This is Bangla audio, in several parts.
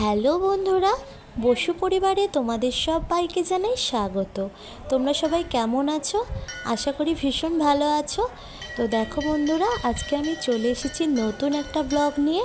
হ্যালো বন্ধুরা, বসু পরিবারে তোমাদের সবাইকে জানাই স্বাগত। তোমরা সবাই কেমন আছো? আশা করি ভীষণ ভালো আছো। তো দেখো বন্ধুরা, আজকে আমি চলে এসেছি নতুন একটা ব্লগ নিয়ে।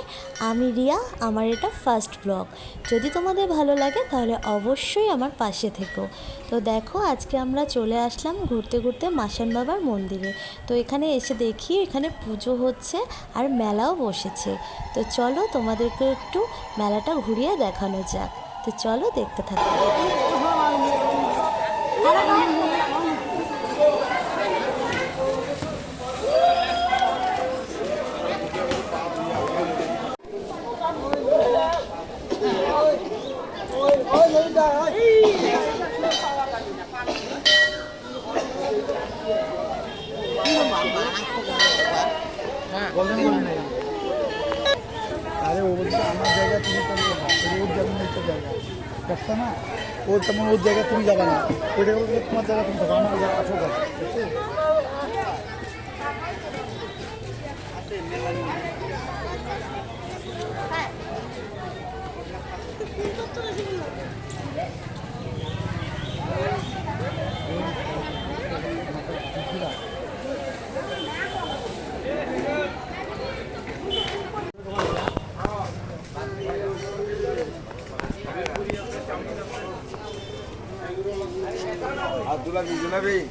আমি রিয়া, আমার এটা ফার্স্ট ব্লগ। যদি তোমাদের ভালো লাগে তাহলে অবশ্যই আমার পাশে থেকো। তো দেখো, আজকে আমরা চলে আসলাম ঘুরতে ঘুরতে মাসান বাবার মন্দিরে। তো এখানে এসে দেখি এখানে পুজো হচ্ছে আর মেলাও বসেছে। তো চলো তোমাদেরকে একটু মেলাটা ঘুরিয়ে দেখানো যাক। তো চলো দেখতে থাকো। अरे वो बोलते আমার জায়গা তুমি কেন যাবে ওর যেমন একটা জায়গা দেখছো না ওর তেমন ওর জায়গা তুমি যাবে না ওইটা বলতে তোমার জায়গা তুমি থাকো আমার জায়গা আসো কাজ Abdullah Gizli Bey.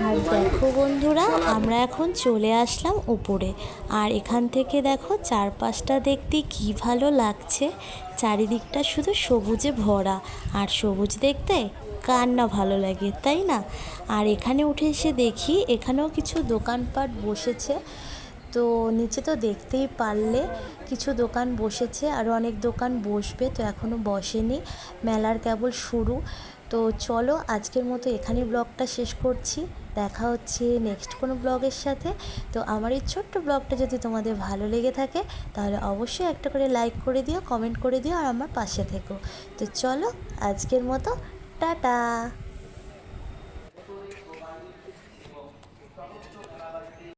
আর দেখো বন্ধুরা, আমরা এখন চলে আসলাম উপরে। আর এখান থেকে দেখো চারপাশটা দেখতে কি ভালো লাগছে। চারিদিকটা শুধু সবুজে ভরা, আর সবুজ দেখতে কার না ভালো লাগে, তাই না? আর এখানে উঠে এসে দেখি এখানেও কিছু দোকানপাট বসেছে। তো নিচে তো দেখতেই পারলে কিছু দোকান বসেছে, আরও অনেক দোকান বসবে, তো এখনও বসেনি, মেলার কেবল শুরু। তো চলো আজকের মতো এখানেই ব্লগটা শেষ করছি। দেখা হচ্ছে নেক্সট কোনো ব্লগের সাথে। তো আমার এই ছোট্ট ব্লগটা যদি তোমাদের ভালো লেগে থাকে তাহলে অবশ্যই একটা করে লাইক করে দিও, কমেন্ট করে দিও, আর আমার পাশে থেকো। তো চলো আজকের মতো টাটা।